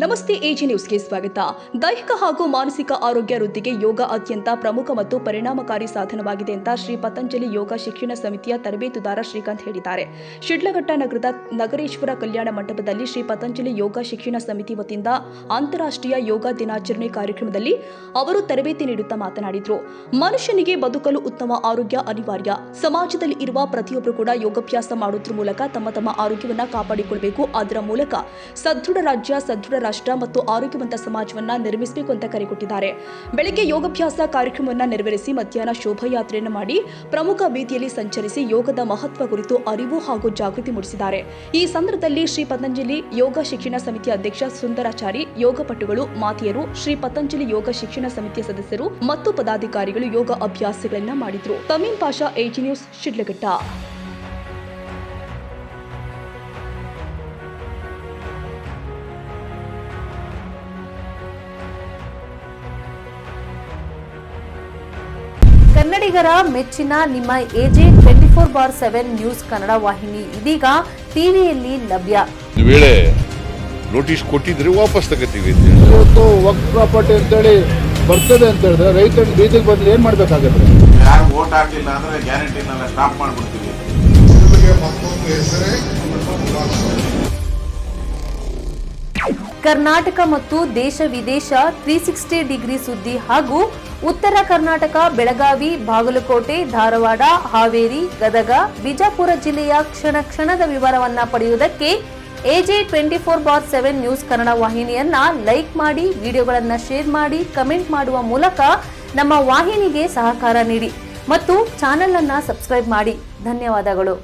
ನಮಸ್ತೆ ಎಜಿ ನ್ಯೂಸ್ಗೆ ಸ್ವಾಗತ. ದೈಹಿಕ ಹಾಗೂ ಮಾನಸಿಕ ಆರೋಗ್ಯ ವೃದ್ಧಿಗೆ ಯೋಗ ಅತ್ಯಂತ ಪ್ರಮುಖ ಮತ್ತು ಪರಿಣಾಮಕಾರಿ ಸಾಧನವಾಗಿದೆ ಅಂತ ಶ್ರೀ ಪತಂಜಲಿ ಯೋಗ ಶಿಕ್ಷಣ ಸಮಿತಿಯ ತರಬೇತುದಾರ ಶ್ರೀಕಾಂತ್ ಹೇಳಿದ್ದಾರೆ. ಶಿಡ್ಲಘಟ್ಟ ನಗರದ ನಗರೇಶ್ವರ ಕಲ್ಯಾಣ ಮಂಟಪದಲ್ಲಿ ಶ್ರೀ ಪತಂಜಲಿ ಯೋಗ ಶಿಕ್ಷಣ ಸಮಿತಿ ವತಿಯಿಂದ ಅಂತಾರಾಷ್ಟ್ರೀಯ ಯೋಗ ದಿನಾಚರಣೆ ಕಾರ್ಯಕ್ರಮದಲ್ಲಿ ಅವರು ತರಬೇತಿ ನೀಡುತ್ತಾ ಮಾತನಾಡಿದರು. ಮನುಷ್ಯನಿಗೆ ಬದುಕಲು ಉತ್ತಮ ಆರೋಗ್ಯ ಅನಿವಾರ್ಯ. ಸಮಾಜದಲ್ಲಿ ಇರುವ ಪ್ರತಿಯೊಬ್ಬರು ಕೂಡ ಯೋಗಾಭ್ಯಾಸ ಮಾಡುವುದರ ಮೂಲಕ ತಮ್ಮ ಆರೋಗ್ಯವನ್ನು ಕಾಪಾಡಿಕೊಳ್ಳಬೇಕು. ಅದರ ಮೂಲಕ ಸದೃಢ ರಾಜ್ಯ, ಸದೃಢ ರಾಷ್ಟ್ರ ಮತ್ತು ಆರೋಗ್ಯವಂತ ಸಮಾಜವನ್ನ ನಿರ್ಮಿಸಬೇಕು ಅಂತ ಕರೆ ಕೊಟ್ಟಿದ್ದಾರೆ. ಬೆಳಗ್ಗೆ ಯೋಗಾಭ್ಯಾಸ ಕಾರ್ಯಕ್ರಮವನ್ನು ನೆರವೇರಿಸಿ ಮಧ್ಯಾಹ್ನ ಶೋಭಾಯಾತ್ರೆಯನ್ನು ಮಾಡಿ ಪ್ರಮುಖ ಬೀದಿಯಲ್ಲಿ ಸಂಚರಿಸಿ ಯೋಗದ ಮಹತ್ವ ಕುರಿತು ಅರಿವು ಹಾಗೂ ಜಾಗೃತಿ ಮೂಡಿಸಿದ್ದಾರೆ. ಈ ಸಂದರ್ಭದಲ್ಲಿ ಶ್ರೀ ಪತಂಜಲಿ ಯೋಗ ಶಿಕ್ಷಣ ಸಮಿತಿಯ ಅಧ್ಯಕ್ಷ ಸುಂದರಾಚಾರಿ, ಯೋಗಪಟುಗಳು, ಮಾತೆಯರು, ಶ್ರೀ ಪತಂಜಲಿ ಯೋಗ ಶಿಕ್ಷಣ ಸಮಿತಿಯ ಸದಸ್ಯರು ಮತ್ತು ಪದಾಧಿಕಾರಿಗಳು ಯೋಗ ಅಭ್ಯಾಸಗಳನ್ನು ಮಾಡಿದರು. ತಮೀಂ ಪಾಷಾ, ಎಜಿ ನ್ಯೂಸ್, ಶಿಡ್ಲಘಟ್ಟ. ಕನ್ನಡಿಗರ ಮೆಚ್ಚಿನ ನಿಮ್ಮ ಎಜೆ 24/7 ನ್ಯೂಸ್ ಕನ್ನಡ ವಾಹಿನಿ ಇದೀಗ ಟಿವಿಯಲ್ಲಿ ಲಭ್ಯ. ವೇಳೆ ನೋಟಿಸ್ ಕೊಟ್ಟಿದ್ರೆ ವಾಪಸ್ ತಗೋತೀವಿ. ಇವತ್ತು ವಕ್ಫ್ ಪ್ರಾಪರ್ಟಿ ಅಂತೇಳಿ ಬರ್ತದೆ ಅಂತ ಹೇಳಿದ್ರೆ ರೈತರ ಬೀದಿಗೆ ಬಂದು ಏನ್ ಮಾಡ್ಬೇಕಾಗತ್ತೆ? ಯಾರು ವೋಟ್ ಹಾಕಿಲ್ಲ ಅಂದ್ರೆ ಗ್ಯಾರಂಟಿನೆಲ್ಲ ಸ್ಟಾಪ್ ಮಾಡ್ಬಿಡ್ತೀವಿ. ಕರ್ನಾಟಕ ಮತ್ತು ದೇಶ ವಿದೇಶ 360 ಡಿಗ್ರಿ ಸುದ್ದಿ ಹಾಗೂ ಉತ್ತರ ಕರ್ನಾಟಕ, ಬೆಳಗಾವಿ, ಬಾಗಲಕೋಟೆ, ಧಾರವಾಡ, ಹಾವೇರಿ, ಗದಗ, ಬಿಜಾಪುರ ಜಿಲ್ಲೆಯ ಕ್ಷಣದ ವಿವರವನ್ನ ಪಡೆಯುವುದಕ್ಕೆ ಎಜೆ 24/7 ನ್ಯೂಸ್ ಕನ್ನಡ ವಾಹಿನಿಯನ್ನ ಲೈಕ್ ಮಾಡಿ, ವಿಡಿಯೋಗಳನ್ನ ಶೇರ್ ಮಾಡಿ, ಕಮೆಂಟ್ ಮಾಡುವ ಮೂಲಕ ನಮ್ಮ ವಾಹಿನಿಗೆ ಸಹಕಾರ ನೀಡಿ ಮತ್ತು ಚಾನೆಲ್ ಅನ್ನ ಸಬ್ಸ್ಕ್ರೈಬ್ ಮಾಡಿ. ಧನ್ಯವಾದಗಳು.